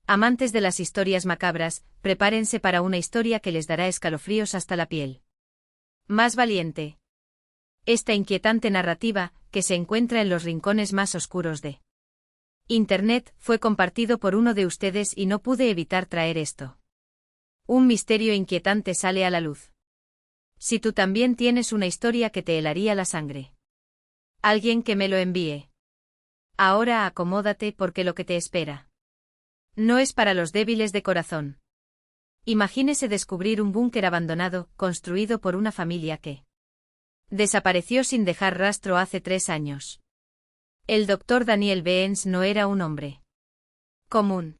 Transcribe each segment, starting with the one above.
Amantes de las historias macabras, prepárense para una historia que les dará escalofríos hasta la piel. Más valiente. Esta inquietante narrativa, que se encuentra en los rincones más oscuros de Internet, fue compartido por uno de ustedes y no pude evitar traer esto. Un misterio inquietante sale a la luz. Si tú también tienes una historia que te helaría la sangre. Alguien que me lo envíe. Ahora acomódate porque lo que te espera no es para los débiles de corazón. Imagínese descubrir un búnker abandonado, construido por una familia que desapareció sin dejar rastro hace 3 años. El doctor Daniel Beens no era un hombre común.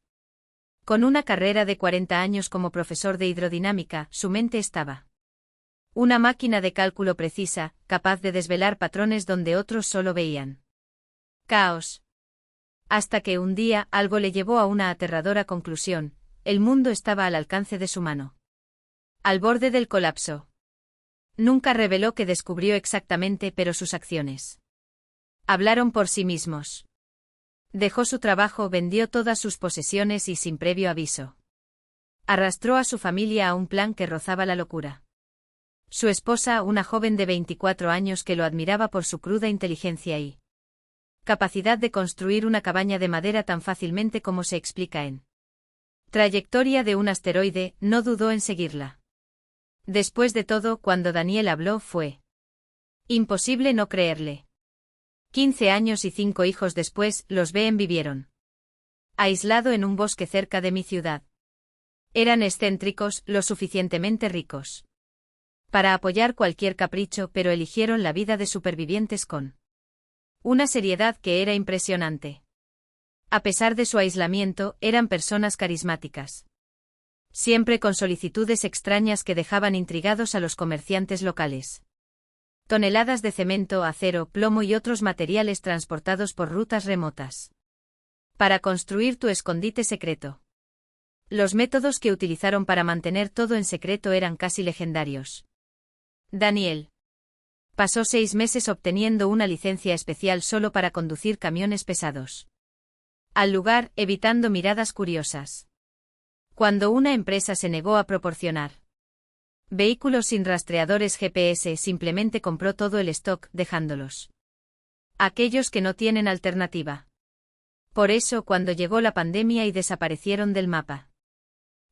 Con una carrera de 40 años como profesor de hidrodinámica, su mente estaba una máquina de cálculo precisa, capaz de desvelar patrones donde otros solo veían caos. Hasta que un día algo le llevó a una aterradora conclusión: el mundo estaba al alcance de su mano. Al borde del colapso. Nunca reveló qué descubrió exactamente, pero sus acciones hablaron por sí mismos. Dejó su trabajo, vendió todas sus posesiones y sin previo aviso arrastró a su familia a un plan que rozaba la locura. Su esposa, una joven de 24 años que lo admiraba por su cruda inteligencia y capacidad de construir una cabaña de madera tan fácilmente como se explica en Trayectoria de un asteroide, no dudó en seguirla. Después de todo, cuando Daniel habló fue imposible no creerle. 15 años y 5 hijos después, los Behn vivieron aislado en un bosque cerca de mi ciudad. Eran excéntricos, lo suficientemente ricos para apoyar cualquier capricho, pero eligieron la vida de supervivientes con una seriedad que era impresionante. A pesar de su aislamiento, eran personas carismáticas. Siempre con solicitudes extrañas que dejaban intrigados a los comerciantes locales. Toneladas de cemento, acero, plomo y otros materiales transportados por rutas remotas para construir tu escondite secreto. Los métodos que utilizaron para mantener todo en secreto eran casi legendarios. Daniel pasó 6 meses obteniendo una licencia especial solo para conducir camiones pesados al lugar, evitando miradas curiosas. Cuando una empresa se negó a proporcionar vehículos sin rastreadores GPS, simplemente compró todo el stock, dejándolos aquellos que no tienen alternativa. Por eso, cuando llegó la pandemia y desaparecieron del mapa,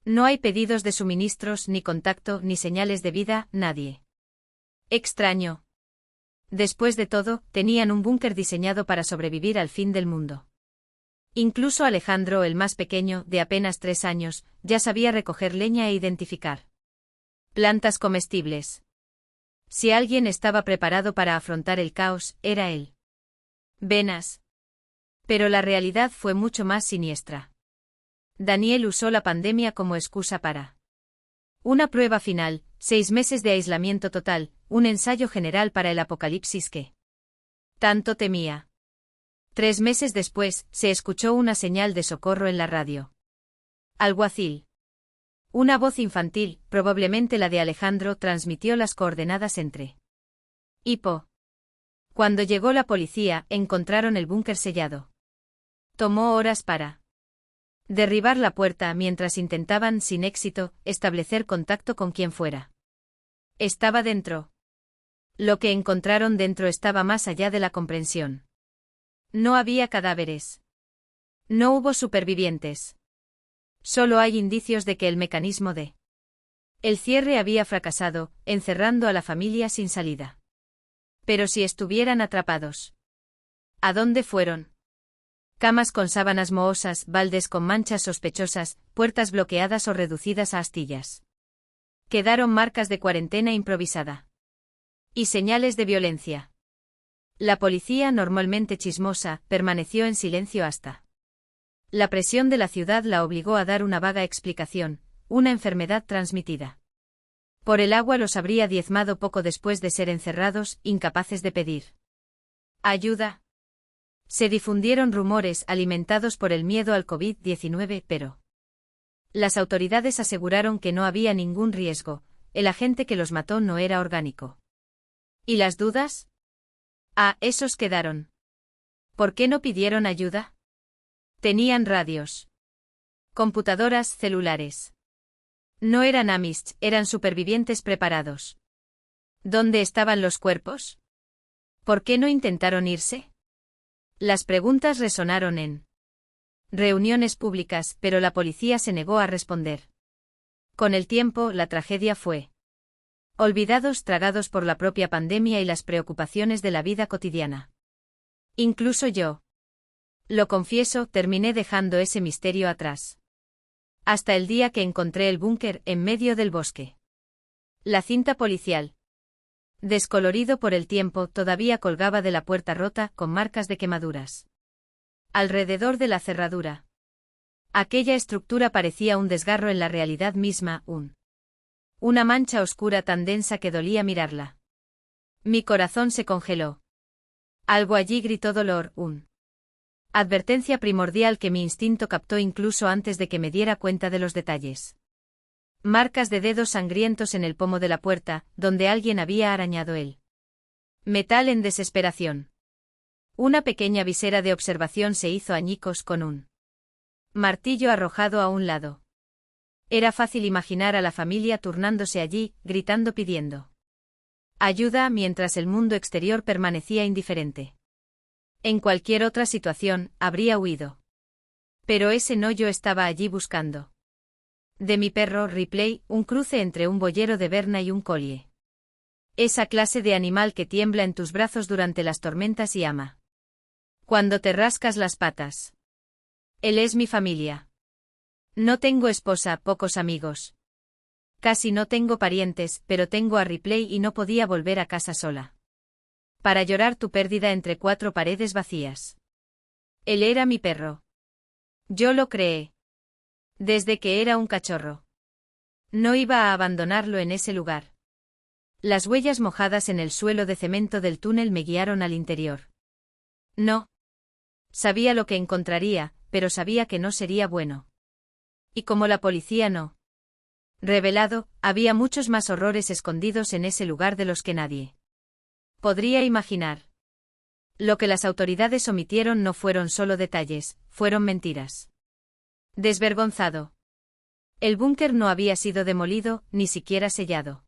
no hay pedidos de suministros, ni contacto, ni señales de vida, nadie. Extraño. Después de todo, tenían un búnker diseñado para sobrevivir al fin del mundo. Incluso Alejandro, el más pequeño, de apenas 3 años, ya sabía recoger leña e identificar plantas comestibles. Si alguien estaba preparado para afrontar el caos, era él. Venas. Pero la realidad fue mucho más siniestra. Daniel usó la pandemia como excusa para una prueba final, 6 meses de aislamiento total, un ensayo general para el apocalipsis que tanto temía. 3 meses después, se escuchó una señal de socorro en la radio. Alguacil. Una voz infantil, probablemente la de Alejandro, transmitió las coordenadas entre Hipo. Cuando llegó la policía, encontraron el búnker sellado. Tomó horas para derribar la puerta mientras intentaban, sin éxito, establecer contacto con quien fuera. Estaba dentro. Lo que encontraron dentro estaba más allá de la comprensión. No había cadáveres. No hubo supervivientes. Solo hay indicios de que el mecanismo de el cierre había fracasado, encerrando a la familia sin salida. Pero si estuvieran atrapados, ¿a dónde fueron? Camas con sábanas mohosas, baldes con manchas sospechosas, puertas bloqueadas o reducidas a astillas. Quedaron marcas de cuarentena improvisada. Y señales de violencia. La policía, normalmente chismosa, permaneció en silencio hasta la presión de la ciudad la obligó a dar una vaga explicación: una enfermedad transmitida por el agua los habría diezmado poco después de ser encerrados, incapaces de pedir ayuda. Se difundieron rumores alimentados por el miedo al COVID-19, pero las autoridades aseguraron que no había ningún riesgo, el agente que los mató no era orgánico. ¿Y las dudas? Esos quedaron. ¿Por qué no pidieron ayuda? Tenían radios. Computadoras celulares. No eran Amish, eran supervivientes preparados. ¿Dónde estaban los cuerpos? ¿Por qué no intentaron irse? Las preguntas resonaron en reuniones públicas, pero la policía se negó a responder. Con el tiempo, la tragedia fue olvidados, tragados por la propia pandemia y las preocupaciones de la vida cotidiana. Incluso yo. Lo confieso, terminé dejando ese misterio atrás. Hasta el día que encontré el búnker en medio del bosque. La cinta policial, descolorido por el tiempo, todavía colgaba de la puerta rota, con marcas de quemaduras alrededor de la cerradura. Aquella estructura parecía un desgarro en la realidad misma, una mancha oscura tan densa que dolía mirarla. Mi corazón se congeló. Algo allí gritó dolor, advertencia primordial que mi instinto captó incluso antes de que me diera cuenta de los detalles. Marcas de dedos sangrientos en el pomo de la puerta, donde alguien había arañado el metal en desesperación. Una pequeña visera de observación se hizo añicos con un martillo arrojado a un lado. Era fácil imaginar a la familia turnándose allí, gritando pidiendo ayuda mientras el mundo exterior permanecía indiferente. En cualquier otra situación, habría huido. Pero ese no, yo estaba allí buscando. De mi perro, Ripley, un cruce entre un boyero de Berna y un collie. Esa clase de animal que tiembla en tus brazos durante las tormentas y ama cuando te rascas las patas. Él es mi familia. No tengo esposa, pocos amigos. Casi no tengo parientes, pero tengo a Ripley y no podía volver a casa sola. Para llorar tu pérdida entre cuatro paredes vacías. Él era mi perro. Yo lo creé. Desde que era un cachorro. No iba a abandonarlo en ese lugar. Las huellas mojadas en el suelo de cemento del túnel me guiaron al interior. No. Sabía lo que encontraría, pero sabía que no sería bueno. Y como la policía no revelado, había muchos más horrores escondidos en ese lugar de los que nadie podría imaginar. Lo que las autoridades omitieron no fueron solo detalles, fueron mentiras. Desvergonzado. El búnker no había sido demolido, ni siquiera sellado.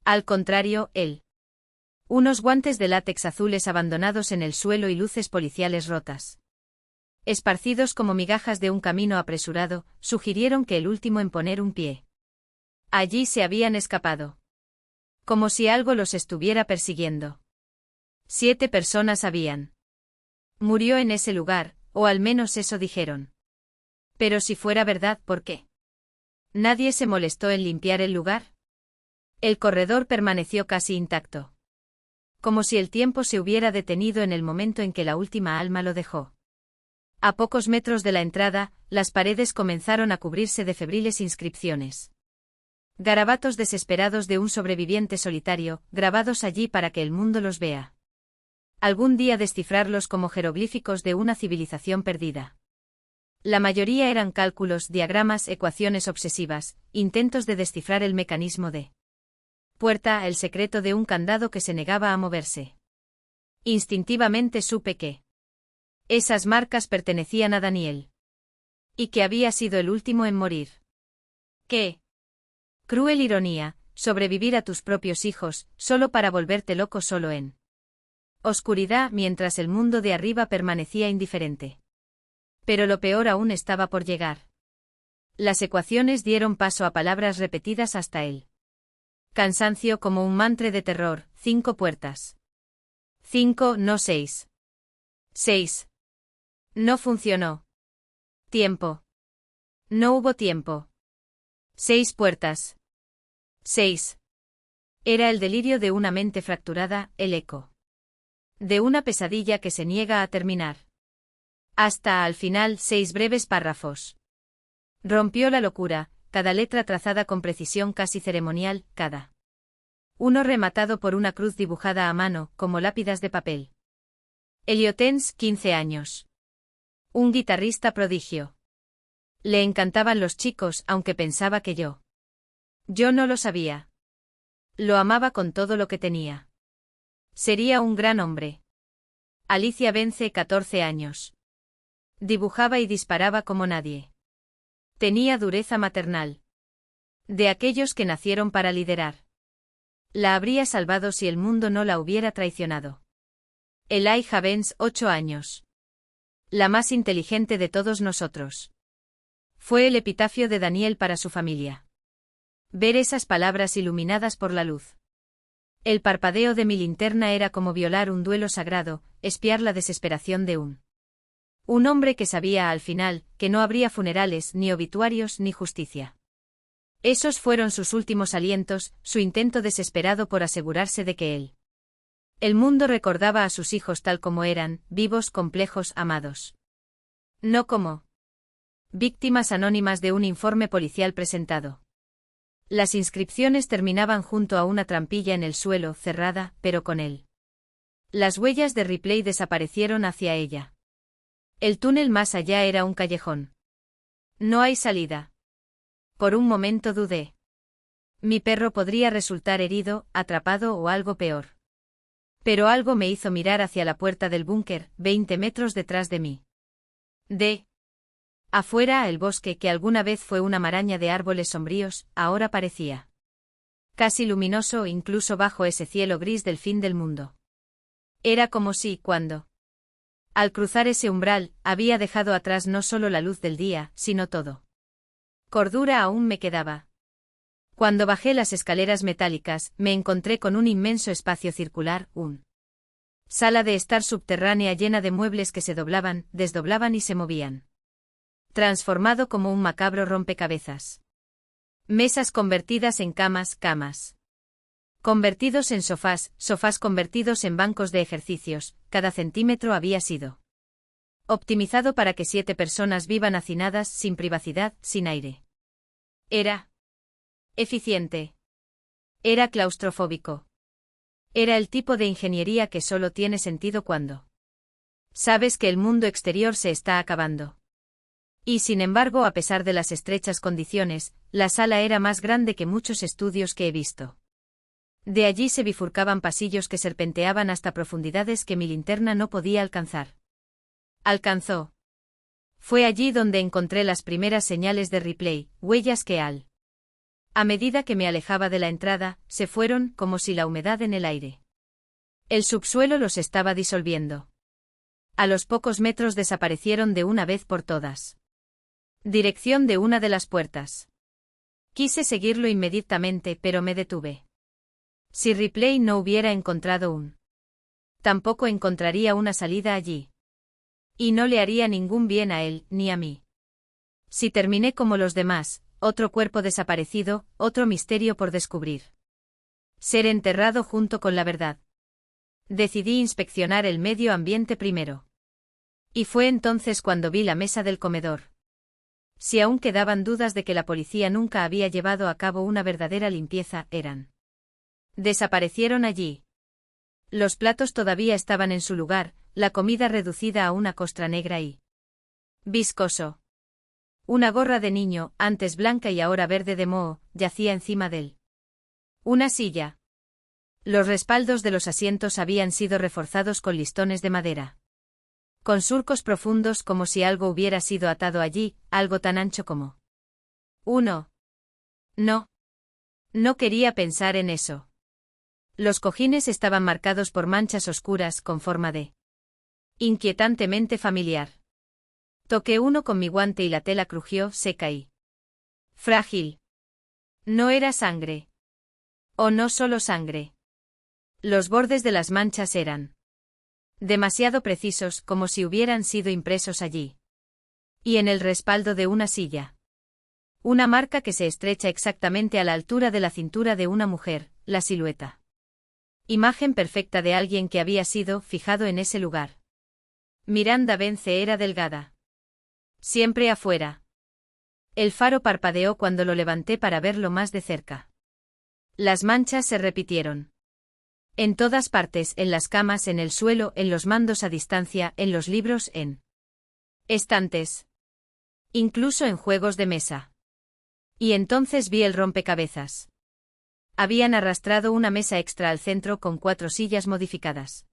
Al contrario, unos guantes de látex azules abandonados en el suelo y luces policiales rotas, esparcidos como migajas de un camino apresurado, sugirieron que el último en poner un pie allí se habían escapado. Como si algo los estuviera persiguiendo. 7 personas habían murió en ese lugar, o al menos eso dijeron. Pero si fuera verdad, ¿por qué nadie se molestó en limpiar el lugar? El corredor permaneció casi intacto. Como si el tiempo se hubiera detenido en el momento en que la última alma lo dejó. A pocos metros de la entrada, las paredes comenzaron a cubrirse de febriles inscripciones. Garabatos desesperados de un sobreviviente solitario, grabados allí para que el mundo los vea. Algún día descifrarlos como jeroglíficos de una civilización perdida. La mayoría eran cálculos, diagramas, ecuaciones obsesivas, intentos de descifrar el mecanismo de puerta, el secreto de un candado que se negaba a moverse. Instintivamente supe que esas marcas pertenecían a Daniel. Y que había sido el último en morir. ¿Qué? Cruel ironía, sobrevivir a tus propios hijos, solo para volverte loco solo en oscuridad mientras el mundo de arriba permanecía indiferente. Pero lo peor aún estaba por llegar. Las ecuaciones dieron paso a palabras repetidas hasta el cansancio como un mantra de terror, 5 puertas. 5, no 6. 6. No funcionó. Tiempo. No hubo tiempo. 6 puertas. 6. Era el delirio de una mente fracturada, el eco de una pesadilla que se niega a terminar. Hasta al final 6 breves párrafos. Rompió la locura, cada letra trazada con precisión casi ceremonial, cada uno rematado por una cruz dibujada a mano, como lápidas de papel. Eliotens, 15 años. Un guitarrista prodigio. Le encantaban los chicos, aunque pensaba que yo no lo sabía. Lo amaba con todo lo que tenía. Sería un gran hombre. Alicia Vence, 14 años. Dibujaba y disparaba como nadie. Tenía dureza maternal. De aquellos que nacieron para liderar. La habría salvado si el mundo no la hubiera traicionado. Eli Havens, 8 años. La más inteligente de todos nosotros. Fue el epitafio de Daniel para su familia. Ver esas palabras iluminadas por la luz. El parpadeo de mi linterna era como violar un duelo sagrado, espiar la desesperación de un hombre que sabía al final que no habría funerales, ni obituarios, ni justicia. Esos fueron sus últimos alientos, su intento desesperado por asegurarse de que el mundo recordaba a sus hijos tal como eran, vivos, complejos, amados. No como víctimas anónimas de un informe policial presentado. Las inscripciones terminaban junto a una trampilla en el suelo, cerrada, pero con él. Las huellas de Ripley desaparecieron hacia ella. El túnel más allá era un callejón. No hay salida. Por un momento dudé. Mi perro podría resultar herido, atrapado o algo peor. Pero algo me hizo mirar hacia la puerta del búnker, 20 metros detrás de mí. Afuera, el bosque que alguna vez fue una maraña de árboles sombríos, ahora parecía casi luminoso incluso bajo ese cielo gris del fin del mundo. Era como si, al cruzar ese umbral, había dejado atrás no solo la luz del día, sino todo. Cordura aún me quedaba. Cuando bajé las escaleras metálicas, me encontré con un inmenso espacio circular, sala de estar subterránea llena de muebles que se doblaban, desdoblaban y se movían. Transformado como un macabro rompecabezas. Mesas convertidas en camas, camas. Convertidos en sofás, sofás convertidos en bancos de ejercicios, cada centímetro había sido optimizado para que 7 personas vivan hacinadas, sin privacidad, sin aire. Era eficiente. Era claustrofóbico. Era el tipo de ingeniería que solo tiene sentido cuando sabes que el mundo exterior se está acabando. Y sin embargo, a pesar de las estrechas condiciones, la sala era más grande que muchos estudios que he visto. De allí se bifurcaban pasillos que serpenteaban hasta profundidades que mi linterna no podía alcanzar. Alcanzó. Fue allí donde encontré las primeras señales de Ripley, huellas que a medida que me alejaba de la entrada, se fueron como si la humedad en el aire. El subsuelo los estaba disolviendo. A los pocos metros desaparecieron de una vez por todas. Dirección de una de las puertas. Quise seguirlo inmediatamente, pero me detuve. Si Ripley no hubiera encontrado tampoco encontraría una salida allí. Y no le haría ningún bien a él, ni a mí. Si terminé como los demás, otro cuerpo desaparecido, otro misterio por descubrir. Ser enterrado junto con la verdad. Decidí inspeccionar el medio ambiente primero. Y fue entonces cuando vi la mesa del comedor. Si aún quedaban dudas de que la policía nunca había llevado a cabo una verdadera limpieza, desaparecieron allí. Los platos todavía estaban en su lugar, la comida reducida a una costra negra y viscoso. Una gorra de niño, antes blanca y ahora verde de moho, yacía encima de él. Una silla. Los respaldos de los asientos habían sido reforzados con listones de madera. Con surcos profundos como si algo hubiera sido atado allí, algo tan ancho como uno. No quería pensar en eso. Los cojines estaban marcados por manchas oscuras con forma de inquietantemente familiar. Toqué uno con mi guante y la tela crujió, seca y frágil. No era sangre. O no solo sangre. Los bordes de las manchas eran demasiado precisos, como si hubieran sido impresos allí. Y en el respaldo de una silla. Una marca que se estrecha exactamente a la altura de la cintura de una mujer, la silueta. Imagen perfecta de alguien que había sido fijado en ese lugar. Miranda Bence era delgada. Siempre afuera. El faro parpadeó cuando lo levanté para verlo más de cerca. Las manchas se repitieron. En todas partes, en las camas, en el suelo, en los mandos a distancia, en los libros, en estantes. Incluso en juegos de mesa. Y entonces vi el rompecabezas. Habían arrastrado una mesa extra al centro con 4 sillas modificadas.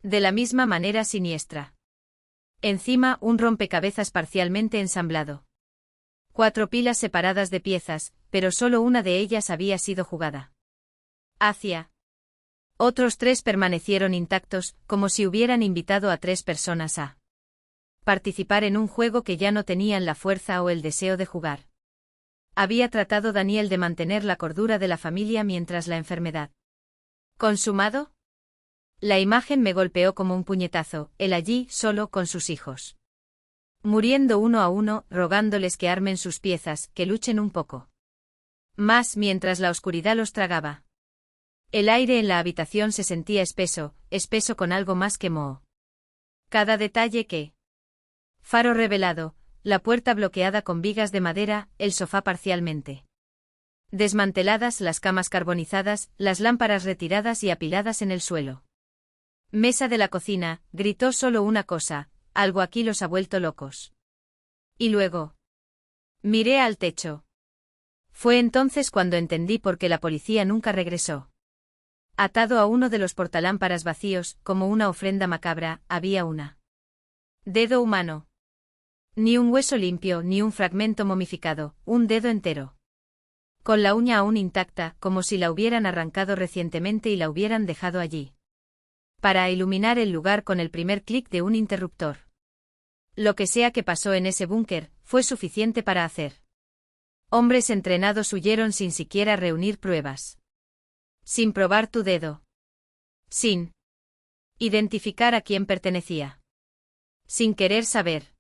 De la misma manera siniestra. Encima, un rompecabezas parcialmente ensamblado. 4 pilas separadas de piezas, pero solo una de ellas había sido jugada. Otros 3 permanecieron intactos, como si hubieran invitado a 3 personas a participar en un juego que ya no tenían la fuerza o el deseo de jugar. Había tratado Daniel de mantener la cordura de la familia mientras la enfermedad. ¿Consumado? La imagen me golpeó como un puñetazo, él allí, solo, con sus hijos. Muriendo uno a uno, rogándoles que armen sus piezas, que luchen un poco más mientras la oscuridad los tragaba. El aire en la habitación se sentía espeso, espeso con algo más que moho. Cada detalle que... Faro revelado, la puerta bloqueada con vigas de madera, el sofá parcialmente desmanteladas, las camas carbonizadas, las lámparas retiradas y apiladas en el suelo. Mesa de la cocina, gritó solo una cosa, algo aquí los ha vuelto locos. Y luego... Miré al techo. Fue entonces cuando entendí por qué la policía nunca regresó. Atado a uno de los portalámparas vacíos, como una ofrenda macabra, había una dedo humano. Ni un hueso limpio ni un fragmento momificado, un dedo entero. Con la uña aún intacta, como si la hubieran arrancado recientemente y la hubieran dejado allí. Para iluminar el lugar con el primer clic de un interruptor. Lo que sea que pasó en ese búnker, fue suficiente para hacer. Hombres entrenados huyeron sin siquiera reunir pruebas. Sin probar tu dedo. Sin identificar a quién pertenecía. Sin querer saber.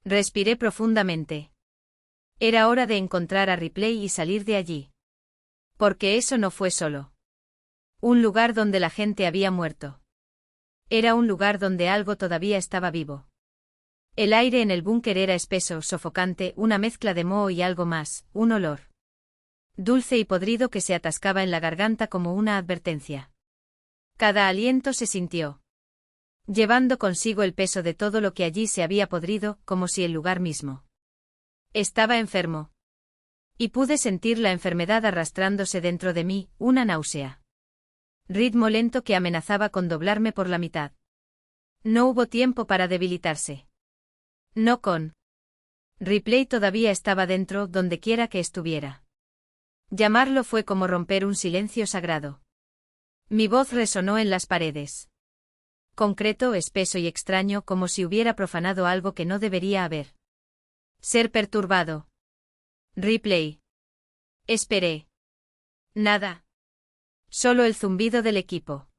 Respiré profundamente. Era hora de encontrar a Ripley y salir de allí. Porque eso no fue solo un lugar donde la gente había muerto. Era un lugar donde algo todavía estaba vivo. El aire en el búnker era espeso, sofocante, una mezcla de moho y algo más, un olor dulce y podrido que se atascaba en la garganta como una advertencia. Cada aliento se sintió, llevando consigo el peso de todo lo que allí se había podrido, como si el lugar mismo estaba enfermo. Y pude sentir la enfermedad arrastrándose dentro de mí, una náusea. Ritmo lento que amenazaba con doblarme por la mitad. No hubo tiempo para debilitarse. No con Ripley todavía estaba dentro, dondequiera que estuviera. Llamarlo fue como romper un silencio sagrado. Mi voz resonó en las paredes. Concreto, espeso y extraño, como si hubiera profanado algo que no debería haber. Ser perturbado. Ripley. Esperé. Nada. Solo el zumbido del equipo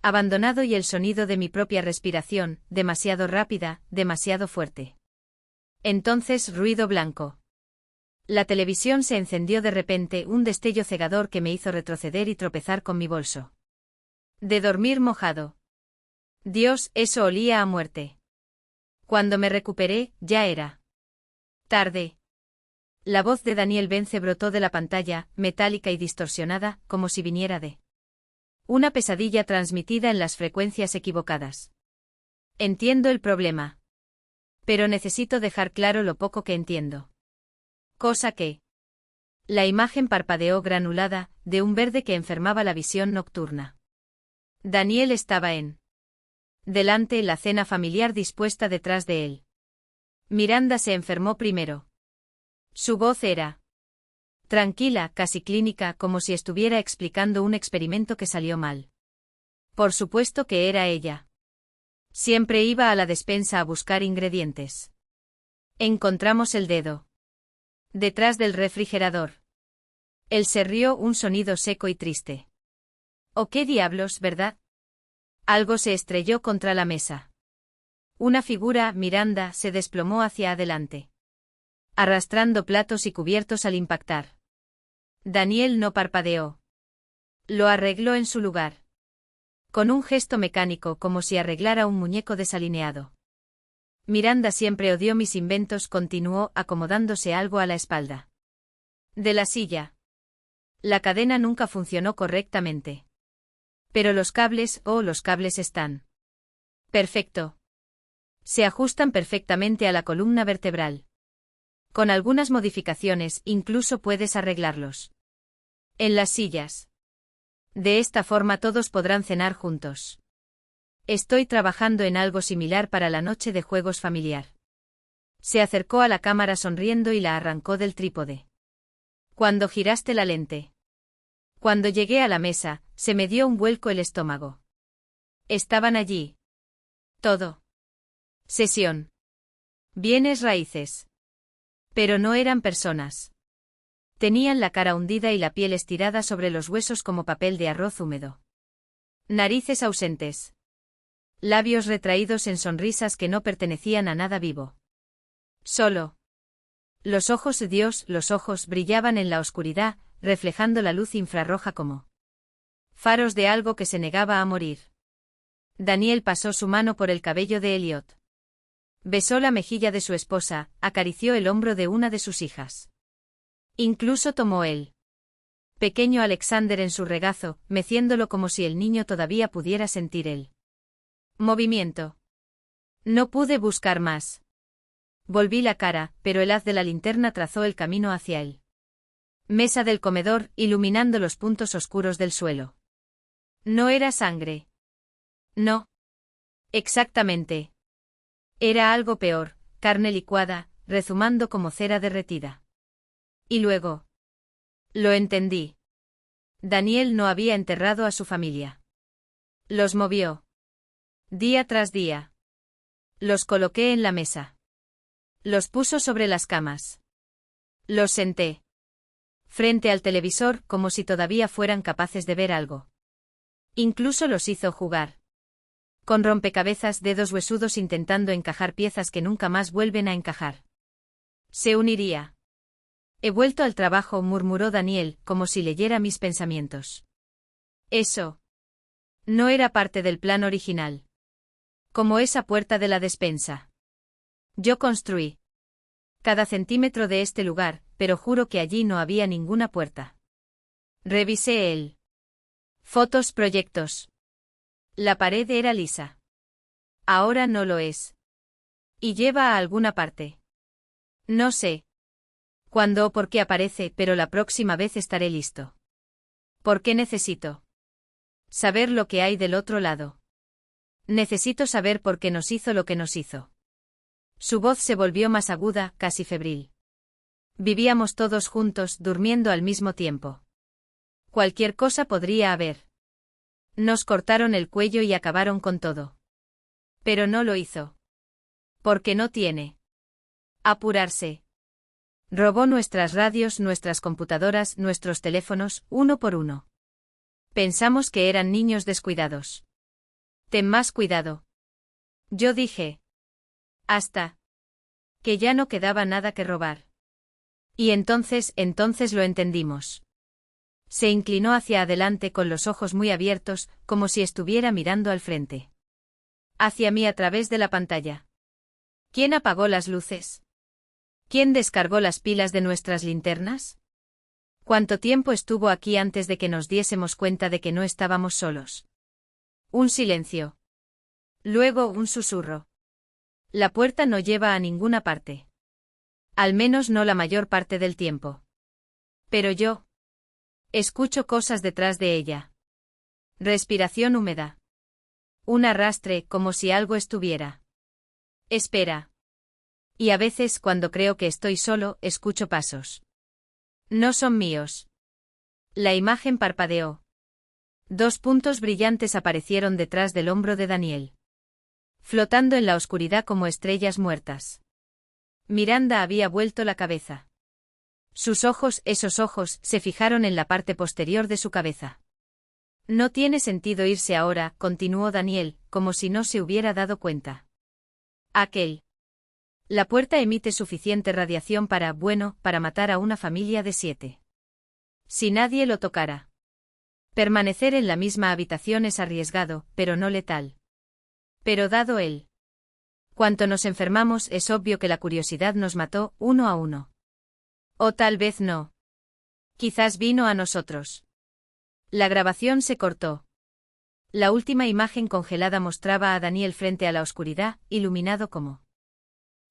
abandonado y el sonido de mi propia respiración, demasiado rápida, demasiado fuerte. Entonces, ruido blanco. La televisión se encendió de repente, un destello cegador que me hizo retroceder y tropezar con mi bolso de dormir mojado. Dios, eso olía a muerte. Cuando me recuperé, ya era tarde. La voz de Daniel Bence brotó de la pantalla, metálica y distorsionada, como si viniera de una pesadilla transmitida en las frecuencias equivocadas. Entiendo el problema. Pero necesito dejar claro lo poco que entiendo. Cosa que... La imagen parpadeó granulada, de un verde que enfermaba la visión nocturna. Daniel estaba en delante, la cena familiar dispuesta detrás de él. Miranda se enfermó primero. Su voz era tranquila, casi clínica, como si estuviera explicando un experimento que salió mal. Por supuesto que era ella. Siempre iba a la despensa a buscar ingredientes. Encontramos el dedo detrás del refrigerador. Él se rió, un sonido seco y triste. ¿O qué diablos, verdad? Algo se estrelló contra la mesa. Una figura, Miranda, se desplomó hacia adelante, arrastrando platos y cubiertos al impactar. Daniel no parpadeó. Lo arregló en su lugar. Con un gesto mecánico, como si arreglara un muñeco desalineado. Miranda siempre odió mis inventos, continuó, acomodándose algo a la espalda de la silla. La cadena nunca funcionó correctamente. Pero los cables, los cables están perfecto. Se ajustan perfectamente a la columna vertebral. Con algunas modificaciones, incluso puedes arreglarlos en las sillas. De esta forma todos podrán cenar juntos. Estoy trabajando en algo similar para la noche de juegos familiar. Se acercó a la cámara sonriendo y la arrancó del trípode. Cuando giraste la lente. Cuando llegué a la mesa, se me dio un vuelco el estómago. Estaban allí. Todo. Sesión. Bienes raíces. Pero no eran personas. Tenían la cara hundida y la piel estirada sobre los huesos como papel de arroz húmedo. Narices ausentes. Labios retraídos en sonrisas que no pertenecían a nada vivo. Solo. Los ojos de Dios, los ojos brillaban en la oscuridad, reflejando la luz infrarroja como faros de algo que se negaba a morir. Daniel pasó su mano por el cabello de Elliot. Besó la mejilla de su esposa, acarició el hombro de una de sus hijas. Incluso tomó el pequeño Alexander en su regazo, meciéndolo como si el niño todavía pudiera sentir el movimiento. No pude buscar más. Volví la cara, pero el haz de la linterna trazó el camino hacia él. Mesa del comedor, iluminando los puntos oscuros del suelo. No era sangre. No. Exactamente. Era algo peor, carne licuada, rezumando como cera derretida. Y luego. Lo entendí. Daniel no había enterrado a su familia. Los movió. Día tras día. Los coloqué en la mesa. Los puso sobre las camas. Los senté. Frente al televisor, como si todavía fueran capaces de ver algo. Incluso los hizo jugar. Con rompecabezas, dedos huesudos intentando encajar piezas que nunca más vuelven a encajar. Se uniría. He vuelto al trabajo, murmuró Daniel, como si leyera mis pensamientos. Eso. No era parte del plan original. Como esa puerta de la despensa. Yo construí cada centímetro de este lugar, pero juro que allí no había ninguna puerta. Revisé el fotos, proyectos. La pared era lisa. Ahora no lo es. Y lleva a alguna parte. No sé cuándo o por qué aparece, pero la próxima vez estaré listo. ¿Por qué necesito saber lo que hay del otro lado? Necesito saber por qué nos hizo lo que nos hizo. Su voz se volvió más aguda, casi febril. Vivíamos todos juntos, durmiendo al mismo tiempo. Cualquier cosa podría haber. Nos cortaron el cuello y acabaron con todo. Pero no lo hizo. Porque no tiene apurarse. Robó nuestras radios, nuestras computadoras, nuestros teléfonos, uno por uno. Pensamos que eran niños descuidados. Ten más cuidado. Yo dije. Hasta que ya no quedaba nada que robar. Y entonces lo entendimos. Se inclinó hacia adelante con los ojos muy abiertos, como si estuviera mirando al frente. Hacia mí a través de la pantalla. ¿Quién apagó las luces? ¿Quién descargó las pilas de nuestras linternas? ¿Cuánto tiempo estuvo aquí antes de que nos diésemos cuenta de que no estábamos solos? Un silencio. Luego un susurro. La puerta no lleva a ninguna parte. Al menos no la mayor parte del tiempo. Pero yo escucho cosas detrás de ella. Respiración húmeda. Un arrastre, como si algo estuviera. Espera. Y a veces, cuando creo que estoy solo, escucho pasos. No son míos. La imagen parpadeó. 2 puntos brillantes aparecieron detrás del hombro de Daniel. Flotando en la oscuridad como estrellas muertas. Miranda había vuelto la cabeza. Sus ojos, esos ojos, se fijaron en la parte posterior de su cabeza. No tiene sentido irse ahora, continuó Daniel, como si no se hubiera dado cuenta. Aquel. La puerta emite suficiente radiación para matar a una familia de 7. Si nadie lo tocara. Permanecer en la misma habitación es arriesgado, pero no letal. Pero dado él. Cuanto nos enfermamos, es obvio que la curiosidad nos mató, uno a uno. O tal vez no. Quizás vino a nosotros. La grabación se cortó. La última imagen congelada mostraba a Daniel frente a la oscuridad, iluminado como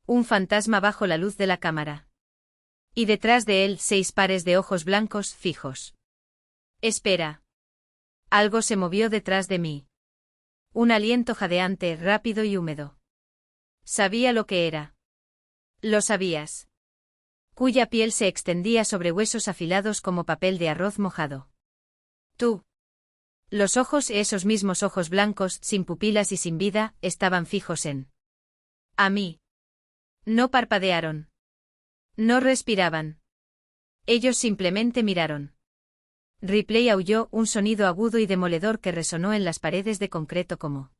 un fantasma bajo la luz de la cámara. Y detrás de él 6 pares de ojos blancos, fijos. Espera. Algo se movió detrás de mí. Un aliento jadeante, rápido y húmedo. Sabía lo que era. Lo sabías. Cuya piel se extendía sobre huesos afilados como papel de arroz mojado. Tú. Los ojos, esos mismos ojos blancos, sin pupilas y sin vida, estaban fijos en a mí. No parpadearon. No respiraban. Ellos simplemente miraron. Ripley aulló, un sonido agudo y demoledor que resonó en las paredes de concreto como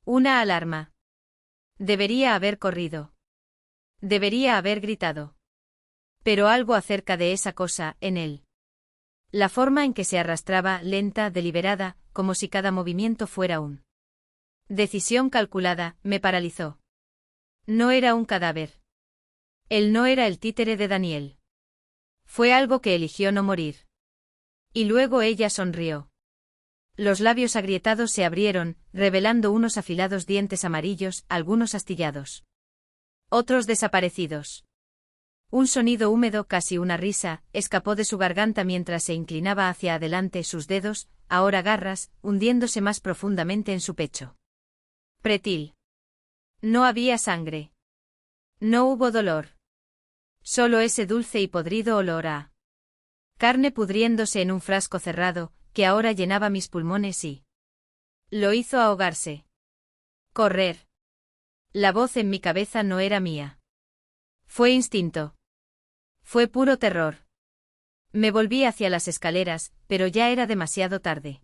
una alarma. Debería haber corrido. Debería haber gritado. Pero algo acerca de esa cosa, en él. La forma en que se arrastraba, lenta, deliberada, como si cada movimiento fuera un decisión calculada, me paralizó. No era un cadáver. Él no era el títere de Daniel. Fue algo que eligió no morir. Y luego ella sonrió. Los labios agrietados se abrieron, revelando unos afilados dientes amarillos, algunos astillados. Otros desaparecidos. Un sonido húmedo, casi una risa, escapó de su garganta mientras se inclinaba hacia adelante, sus dedos, ahora garras, hundiéndose más profundamente en su pecho. Pretil. No había sangre. No hubo dolor. Solo ese dulce y podrido olor a carne pudriéndose en un frasco cerrado, que ahora llenaba mis pulmones y lo hizo ahogarse. Correr. La voz en mi cabeza no era mía. Fue instinto. Fue puro terror. Me volví hacia las escaleras, pero ya era demasiado tarde.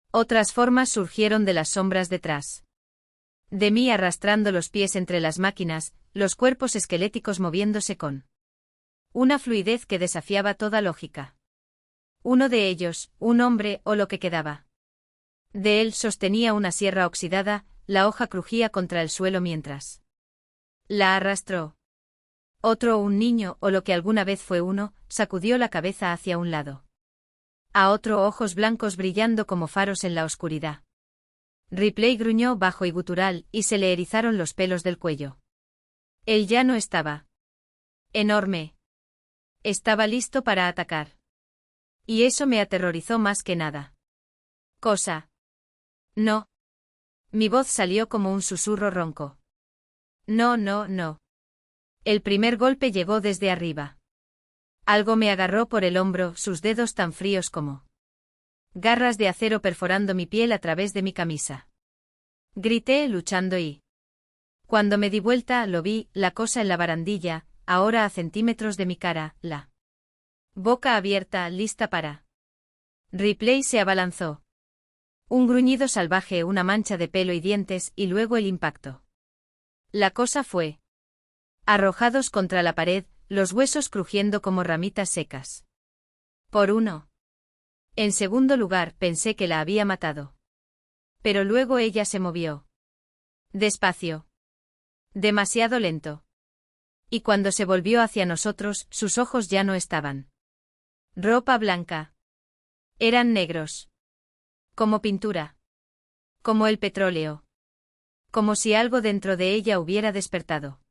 Otras formas surgieron de las sombras detrás de mí, arrastrando los pies entre las máquinas, los cuerpos esqueléticos moviéndose con una fluidez que desafiaba toda lógica. Uno de ellos, un hombre o lo que quedaba de él, sostenía una sierra oxidada, la hoja crujía contra el suelo mientras la arrastró. Otro, un niño o lo que alguna vez fue uno, sacudió la cabeza hacia un lado. A otro, ojos blancos brillando como faros en la oscuridad. Ripley gruñó bajo y gutural, y se le erizaron los pelos del cuello. Él ya no estaba enorme. Estaba listo para atacar. Y eso me aterrorizó más que nada. Cosa. No. Mi voz salió como un susurro ronco. No, no, no. El primer golpe llegó desde arriba. Algo me agarró por el hombro, sus dedos tan fríos como garras de acero perforando mi piel a través de mi camisa. Grité, luchando, y cuando me di vuelta lo vi, la cosa en la barandilla, ahora a centímetros de mi cara, la boca abierta, lista para. Ripley se abalanzó. Un gruñido salvaje, una mancha de pelo y dientes, y luego el impacto. La cosa fue arrojados contra la pared, los huesos crujiendo como ramitas secas. Por uno. En segundo lugar, pensé que la había matado. Pero luego ella se movió. Despacio. Demasiado lento. Y cuando se volvió hacia nosotros, sus ojos ya no estaban ropa blanca. Eran negros. Como pintura. Como el petróleo. Como si algo dentro de ella hubiera despertado.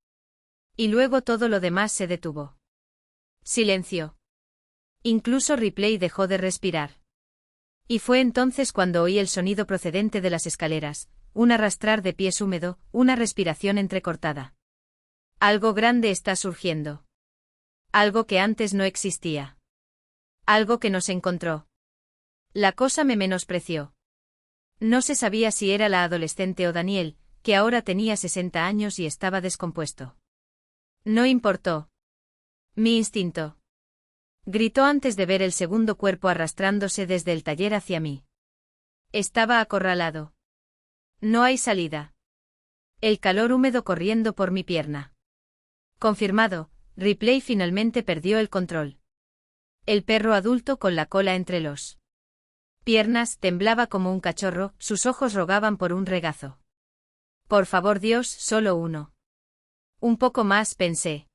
Y luego todo lo demás se detuvo. Silencio. Incluso Ripley dejó de respirar. Y fue entonces cuando oí el sonido procedente de las escaleras, un arrastrar de pies húmedo, una respiración entrecortada. Algo grande está surgiendo. Algo que antes no existía. Algo que nos encontró. La cosa me menospreció. No se sabía si era la adolescente o Daniel, que ahora tenía 60 años y estaba descompuesto. No importó. Mi instinto. Gritó antes de ver el segundo cuerpo arrastrándose desde el taller hacia mí. Estaba acorralado. No hay salida. El calor húmedo corriendo por mi pierna. Confirmado, Ripley finalmente perdió el control. El perro adulto con la cola entre los piernas temblaba como un cachorro, sus ojos rogaban por un regazo. Por favor Dios, solo uno. Un poco más, pensé.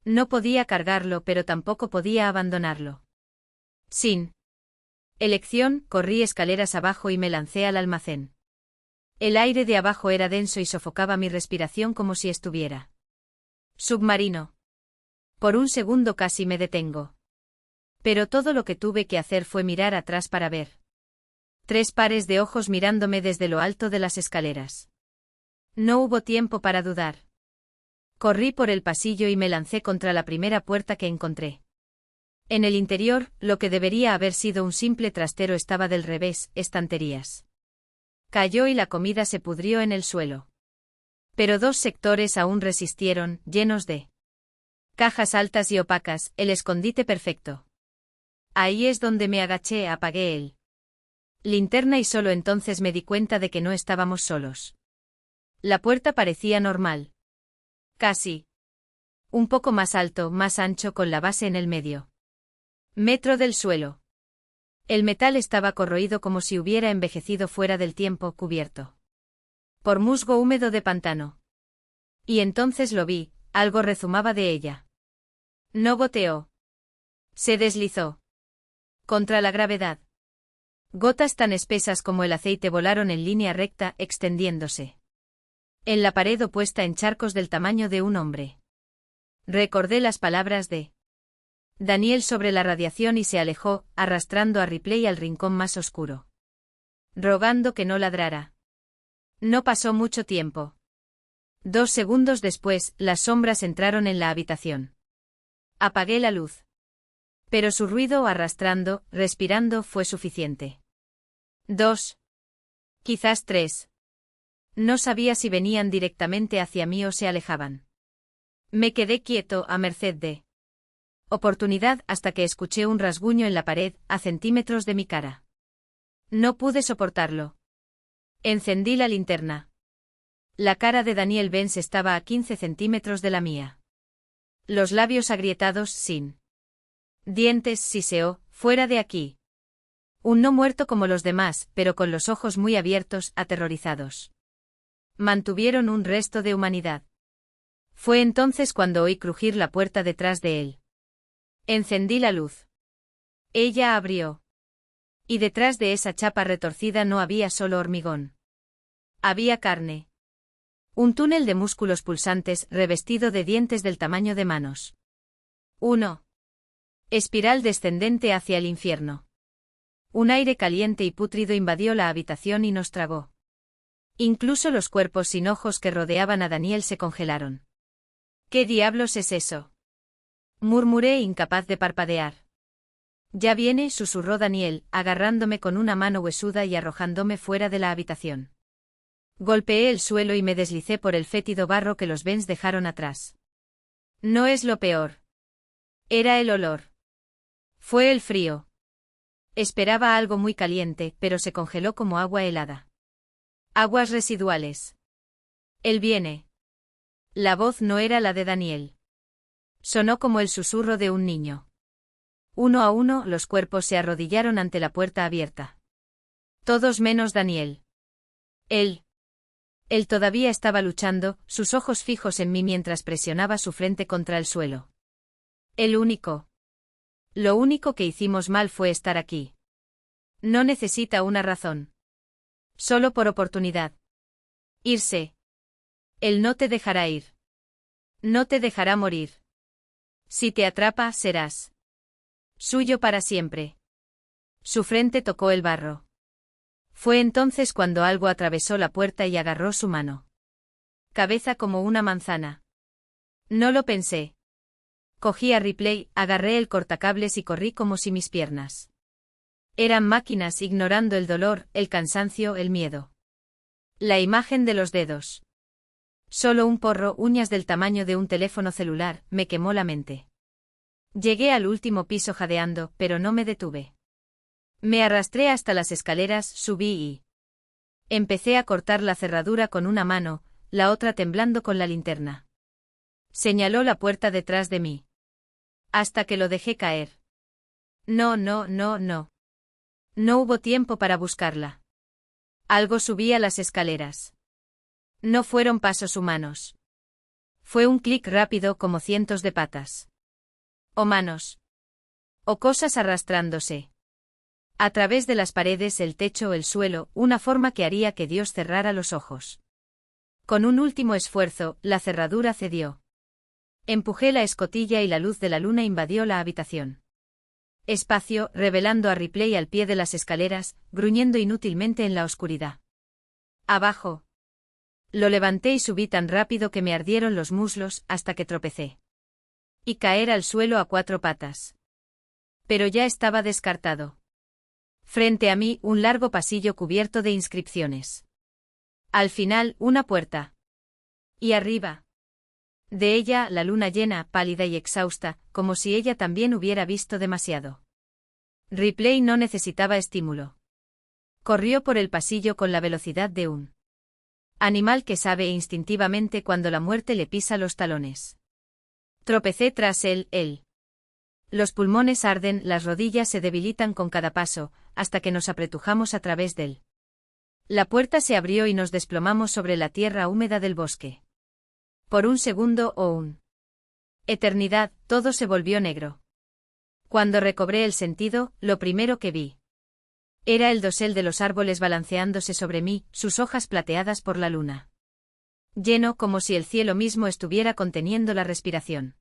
No podía cargarlo, pero tampoco podía abandonarlo. Sin elección, corrí escaleras abajo y me lancé al almacén. El aire de abajo era denso y sofocaba mi respiración como si estuviera submarino. Por un segundo casi me detengo. Pero todo lo que tuve que hacer fue mirar atrás para ver 3 pares de ojos mirándome desde lo alto de las escaleras. No hubo tiempo para dudar. Corrí por el pasillo y me lancé contra la primera puerta que encontré. En el interior, lo que debería haber sido un simple trastero estaba del revés, estanterías. Cayó y la comida se pudrió en el suelo. Pero dos sectores aún resistieron, llenos de cajas altas y opacas, el escondite perfecto. Ahí es donde me agaché, apagué el linterna y solo entonces me di cuenta de que no estábamos solos. La puerta parecía normal. Casi. Un poco más alto, más ancho, con la base en el medio. Metro del suelo. El metal estaba corroído como si hubiera envejecido fuera del tiempo, cubierto por musgo húmedo de pantano. Y entonces lo vi, algo rezumaba de ella. No goteó. Se deslizó contra la gravedad. Gotas tan espesas como el aceite volaron en línea recta, extendiéndose en la pared opuesta en charcos del tamaño de un hombre. Recordé las palabras de Daniel sobre la radiación y se alejó, arrastrando a Ripley al rincón más oscuro, rogando que no ladrara. No pasó mucho tiempo. 2 segundos después, las sombras entraron en la habitación. Apagué la luz. Pero su ruido arrastrando, respirando, fue suficiente. 2. Quizás 3. No sabía si venían directamente hacia mí o se alejaban. Me quedé quieto, a merced de oportunidad, hasta que escuché un rasguño en la pared, a centímetros de mi cara. No pude soportarlo. Encendí la linterna. La cara de Daniel Benz estaba a 15 centímetros de la mía. Los labios agrietados, sin dientes, siseó, fuera de aquí. Un no muerto como los demás, pero con los ojos muy abiertos, aterrorizados. Mantuvieron un resto de humanidad. Fue entonces cuando oí crujir la puerta detrás de él. Encendí la luz. Ella abrió. Y detrás de esa chapa retorcida no había solo hormigón. Había carne. Un túnel de músculos pulsantes, revestido de dientes del tamaño de manos. 1. Espiral descendente hacia el infierno. Un aire caliente y pútrido invadió la habitación y nos tragó. Incluso los cuerpos sin ojos que rodeaban a Daniel se congelaron. ¿Qué diablos es eso?, murmuré, incapaz de parpadear. Ya viene, susurró Daniel, agarrándome con una mano huesuda y arrojándome fuera de la habitación. Golpeé el suelo y me deslicé por el fétido barro que los Benz dejaron atrás. No es lo peor. Era el olor. Fue el frío. Esperaba algo muy caliente, pero se congeló como agua helada. Aguas residuales. Él viene. La voz no era la de Daniel. Sonó como el susurro de un niño. Uno a uno, los cuerpos se arrodillaron ante la puerta abierta. Todos menos Daniel. Él todavía estaba luchando, sus ojos fijos en mí mientras presionaba su frente contra el suelo. Lo único que hicimos mal fue estar aquí. No necesita una razón. Solo por oportunidad. Irse. Él no te dejará ir. No te dejará morir. Si te atrapa, serás suyo para siempre. Su frente tocó el barro. Fue entonces cuando algo atravesó la puerta y agarró su mano. Cabeza como una manzana. No lo pensé. Cogí a Ripley, agarré el cortacables y corrí como si mis piernas eran máquinas, ignorando el dolor, el cansancio, el miedo. La imagen de los dedos. Solo un porro, uñas del tamaño de un teléfono celular, me quemó la mente. Llegué al último piso jadeando, pero no me detuve. Me arrastré hasta las escaleras, subí y empecé a cortar la cerradura con una mano, la otra temblando con la linterna. Señaló la puerta detrás de mí. Hasta que lo dejé caer. No. No hubo tiempo para buscarla. Algo subía las escaleras. No fueron pasos humanos. Fue un clic rápido como cientos de patas. O manos. O cosas arrastrándose. A través de las paredes, el techo, el suelo, una forma que haría que Dios cerrara los ojos. Con un último esfuerzo, la cerradura cedió. Empujé la escotilla y la luz de la luna invadió la habitación. Espacio, revelando a Ripley al pie de las escaleras, gruñendo inútilmente en la oscuridad. Abajo. Lo levanté y subí tan rápido que me ardieron los muslos hasta que tropecé. Y caer al suelo a 4 patas. Pero ya estaba descartado. Frente a mí, un largo pasillo cubierto de inscripciones. Al final, una puerta. Y arriba de ella, la luna llena, pálida y exhausta, como si ella también hubiera visto demasiado. Ripley no necesitaba estímulo. Corrió por el pasillo con la velocidad de un animal que sabe instintivamente cuando la muerte le pisa los talones. Tropecé tras él. Los pulmones arden, las rodillas se debilitan con cada paso, hasta que nos apretujamos a través de él. La puerta se abrió y nos desplomamos sobre la tierra húmeda del bosque. Por un segundo o una eternidad, todo se volvió negro. Cuando recobré el sentido, lo primero que vi era el dosel de los árboles balanceándose sobre mí, sus hojas plateadas por la luna. Lleno como si el cielo mismo estuviera conteniendo la respiración.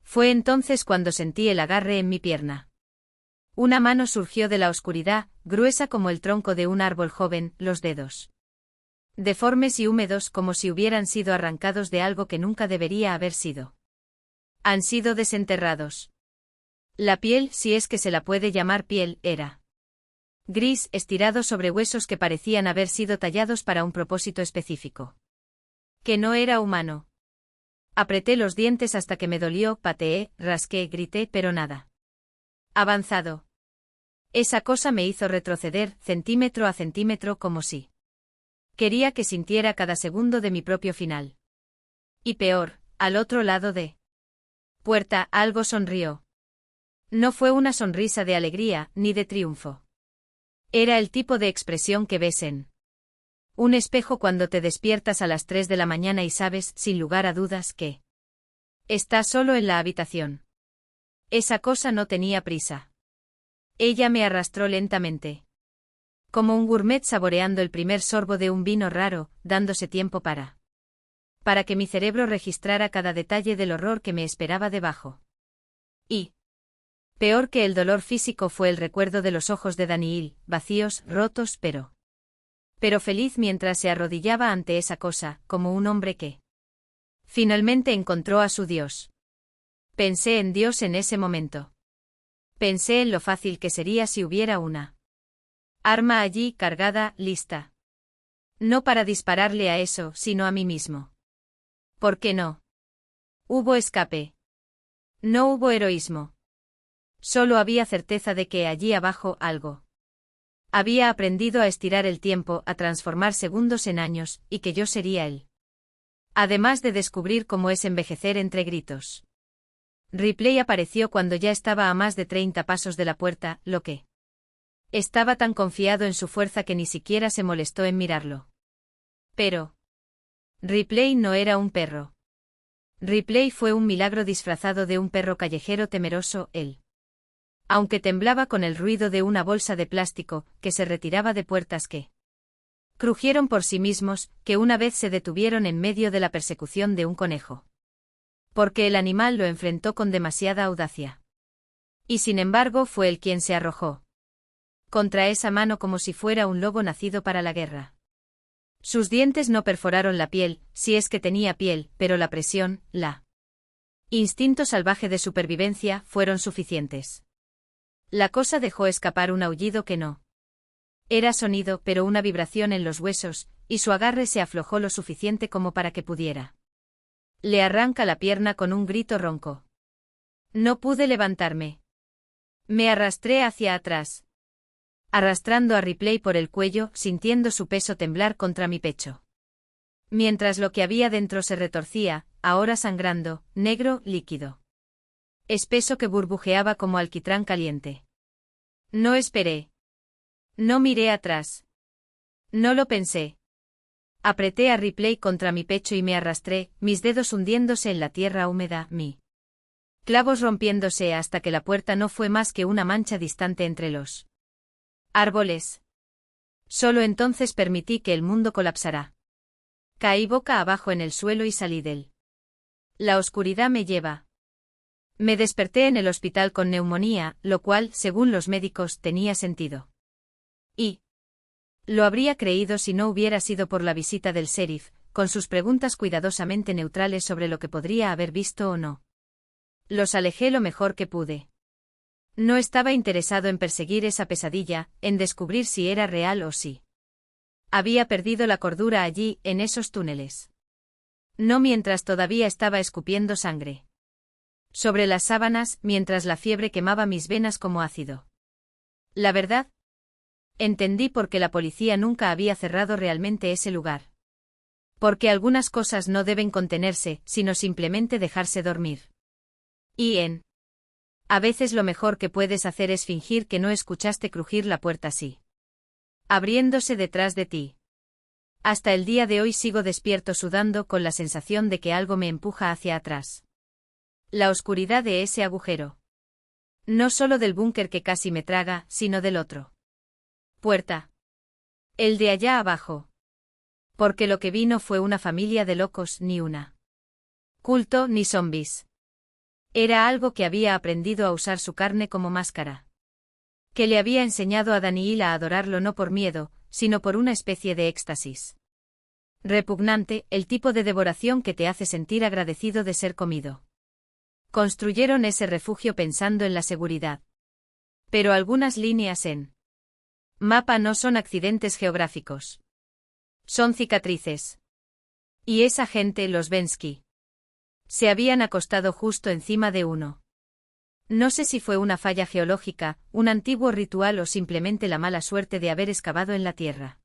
Fue entonces cuando sentí el agarre en mi pierna. Una mano surgió de la oscuridad, gruesa como el tronco de un árbol joven, los dedos deformes y húmedos como si hubieran sido arrancados de algo que nunca debería haber sido. Han sido desenterrados. La piel, si es que se la puede llamar piel, era gris, estirado sobre huesos que parecían haber sido tallados para un propósito específico. Que no era humano. Apreté los dientes hasta que me dolió, pateé, rasqué, grité, pero nada. Avanzado. Esa cosa me hizo retroceder, centímetro a centímetro, como si quería que sintiera cada segundo de mi propio final. Y peor, al otro lado de puerta, algo sonrió. No fue una sonrisa de alegría, ni de triunfo. Era el tipo de expresión que ves en un espejo cuando te despiertas a las 3 de la mañana y sabes, sin lugar a dudas, que estás solo en la habitación. Esa cosa no tenía prisa. Ella me arrastró lentamente. Como un gourmet saboreando el primer sorbo de un vino raro, dándose tiempo para que mi cerebro registrara cada detalle del horror que me esperaba debajo. Y peor que el dolor físico fue el recuerdo de los ojos de Daniel, vacíos, rotos, pero feliz mientras se arrodillaba ante esa cosa, como un hombre que finalmente encontró a su Dios. Pensé en Dios en ese momento. Pensé en lo fácil que sería si hubiera una arma allí cargada, lista. No para dispararle a eso, sino a mí mismo. ¿Por qué no? Hubo escape. No hubo heroísmo. Solo había certeza de que allí abajo algo había aprendido a estirar el tiempo, a transformar segundos en años, y que yo sería él. Además de descubrir cómo es envejecer entre gritos. Ripley apareció cuando ya estaba a más de 30 pasos de la puerta, lo que estaba tan confiado en su fuerza que ni siquiera se molestó en mirarlo. Pero Ripley no era un perro. Ripley fue un milagro disfrazado de un perro callejero temeroso, él. Aunque temblaba con el ruido de una bolsa de plástico, que se retiraba de puertas que crujieron por sí mismos, que una vez se detuvieron en medio de la persecución de un conejo. Porque el animal lo enfrentó con demasiada audacia. Y sin embargo fue él quien se arrojó contra esa mano como si fuera un lobo nacido para la guerra. Sus dientes no perforaron la piel, si es que tenía piel, pero la presión, la instinto salvaje de supervivencia, fueron suficientes. La cosa dejó escapar un aullido que no era sonido, pero una vibración en los huesos, y su agarre se aflojó lo suficiente como para que pudiera. Le arranca la pierna con un grito ronco. No pude levantarme. Me arrastré hacia atrás, arrastrando a Ripley por el cuello, sintiendo su peso temblar contra mi pecho. Mientras lo que había dentro se retorcía, ahora sangrando, negro, líquido. Espeso que burbujeaba como alquitrán caliente. No esperé. No miré atrás. No lo pensé. Apreté a Ripley contra mi pecho y me arrastré, mis dedos hundiéndose en la tierra húmeda, mi clavos rompiéndose hasta que la puerta no fue más que una mancha distante entre los árboles. Solo entonces permití que el mundo colapsara. Caí boca abajo en el suelo y salí de él. La oscuridad me lleva. Me desperté en el hospital con neumonía, lo cual, según los médicos, tenía sentido. Y lo habría creído si no hubiera sido por la visita del sheriff, con sus preguntas cuidadosamente neutrales sobre lo que podría haber visto o no. Los alejé lo mejor que pude. No estaba interesado en perseguir esa pesadilla, en descubrir si era real o si había perdido la cordura allí, en esos túneles. No mientras todavía estaba escupiendo sangre sobre las sábanas, mientras la fiebre quemaba mis venas como ácido. La verdad, entendí por qué la policía nunca había cerrado realmente ese lugar. Porque algunas cosas no deben contenerse, sino simplemente dejarse dormir. A veces lo mejor que puedes hacer es fingir que no escuchaste crujir la puerta así, abriéndose detrás de ti. Hasta el día de hoy sigo despierto sudando con la sensación de que algo me empuja hacia atrás. La oscuridad de ese agujero. No solo del búnker que casi me traga, sino del otro. Puerta. El de allá abajo. Porque lo que vi no fue una familia de locos ni una culto ni zombies. Era algo que había aprendido a usar su carne como máscara. Que le había enseñado a Daniil a adorarlo no por miedo, sino por una especie de éxtasis. Repugnante, el tipo de devoración que te hace sentir agradecido de ser comido. Construyeron ese refugio pensando en la seguridad. Pero algunas líneas en mapa no son accidentes geográficos. Son cicatrices. Y esa gente, los Bensky, se habían acostado justo encima de uno. No sé si fue una falla geológica, un antiguo ritual o simplemente la mala suerte de haber excavado en la tierra.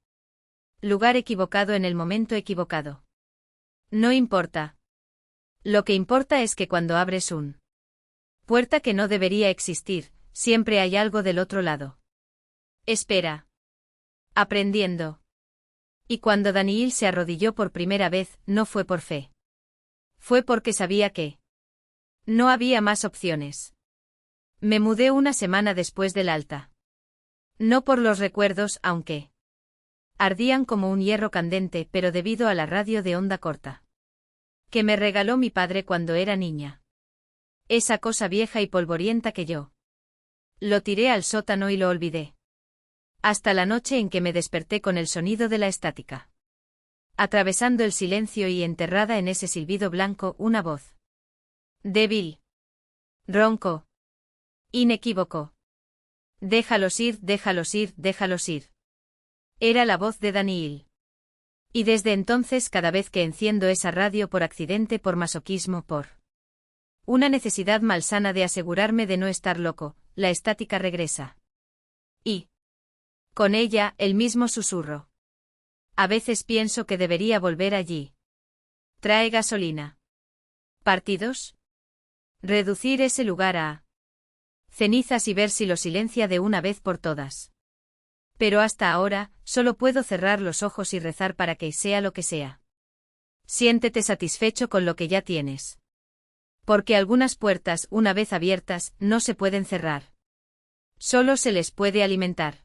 Lugar equivocado en el momento equivocado. No importa. Lo que importa es que cuando abres un puerta que no debería existir, siempre hay algo del otro lado. Espera. Aprendiendo. Y cuando Daniil se arrodilló por primera vez, no fue por fe. Fue porque sabía que no había más opciones. Me mudé una semana después del alta. No por los recuerdos, aunque ardían como un hierro candente, pero debido a la radio de onda corta que me regaló mi padre cuando era niña. Esa cosa vieja y polvorienta que yo lo tiré al sótano y lo olvidé. Hasta la noche en que me desperté con el sonido de la estática. Atravesando el silencio y enterrada en ese silbido blanco, una voz. Débil. Ronco. Inequívoco. Déjalos ir, déjalos ir, déjalos ir. Era la voz de Daniil. Y desde entonces cada vez que enciendo esa radio por accidente, por masoquismo, por una necesidad malsana de asegurarme de no estar loco, la estática regresa. Y con ella, el mismo susurro. A veces pienso que debería volver allí. Trae gasolina. ¿Partidos? Reducir ese lugar a cenizas y ver si lo silencia de una vez por todas. Pero hasta ahora, solo puedo cerrar los ojos y rezar para que sea lo que sea. Siéntete satisfecho con lo que ya tienes. Porque algunas puertas, una vez abiertas, no se pueden cerrar. Solo se les puede alimentar.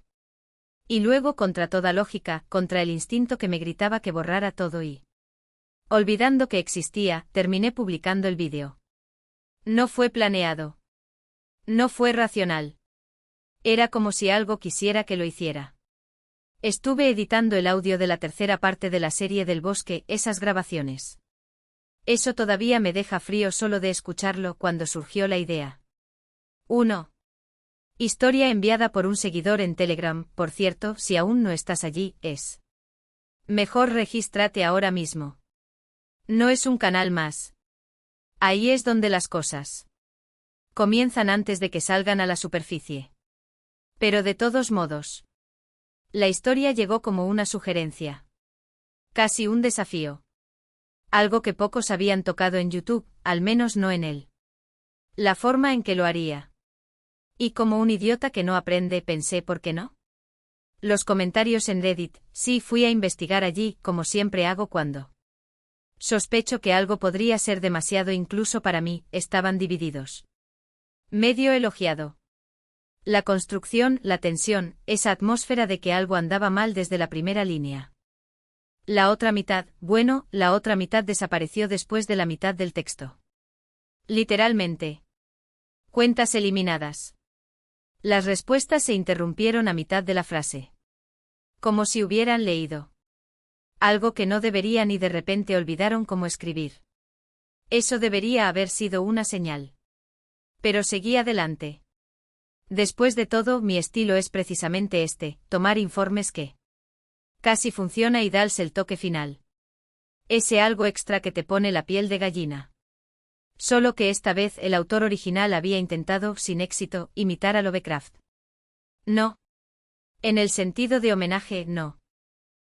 Y luego, contra toda lógica, contra el instinto que me gritaba que borrara todo y olvidando que existía, terminé publicando el vídeo. No fue planeado. No fue racional. Era como si algo quisiera que lo hiciera. Estuve editando el audio de la tercera parte de la serie del bosque, esas grabaciones. Eso todavía me deja frío solo de escucharlo cuando surgió la idea. 1. Historia enviada por un seguidor en Telegram, por cierto, si aún no estás allí, es mejor regístrate ahora mismo. No es un canal más. Ahí es donde las cosas comienzan antes de que salgan a la superficie. Pero de todos modos, la historia llegó como una sugerencia. Casi un desafío. Algo que pocos habían tocado en YouTube, al menos no en él. La forma en que lo haría. Y como un idiota que no aprende, pensé, ¿por qué no? Los comentarios en Reddit, sí, fui a investigar allí, como siempre hago cuando sospecho que algo podría ser demasiado incluso para mí, estaban divididos. Medio elogiado. La construcción, la tensión, esa atmósfera de que algo andaba mal desde la primera línea. La otra mitad, bueno, la otra mitad desapareció después de la mitad del texto. Literalmente. Cuentas eliminadas. Las respuestas se interrumpieron a mitad de la frase. Como si hubieran leído Algo que no deberían y de repente olvidaron cómo escribir. Eso debería haber sido una señal. Pero seguí adelante. Después de todo, mi estilo es precisamente este, tomar informes que casi funciona y darles el toque final. Ese algo extra que te pone la piel de gallina. Solo que esta vez el autor original había intentado, sin éxito, imitar a Lovecraft. No. En el sentido de homenaje, no.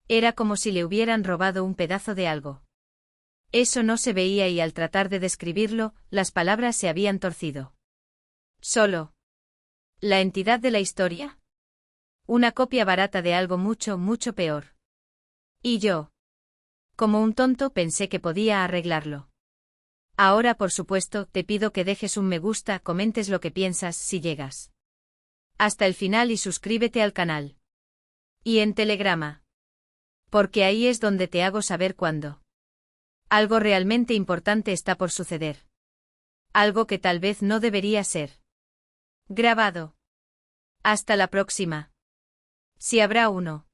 Era como si le hubieran robado un pedazo de algo. Eso no se veía y al tratar de describirlo, las palabras se habían torcido. Solo. ¿La entidad de la historia? Una copia barata de algo mucho, mucho peor. Y yo. Como un tonto pensé que podía arreglarlo. Ahora, por supuesto, te pido que dejes un me gusta, comentes lo que piensas si llegas hasta el final y suscríbete al canal. Y en Telegrama. Porque ahí es donde te hago saber cuándo algo realmente importante está por suceder. Algo que tal vez no debería ser grabado. Hasta la próxima. Si habrá uno.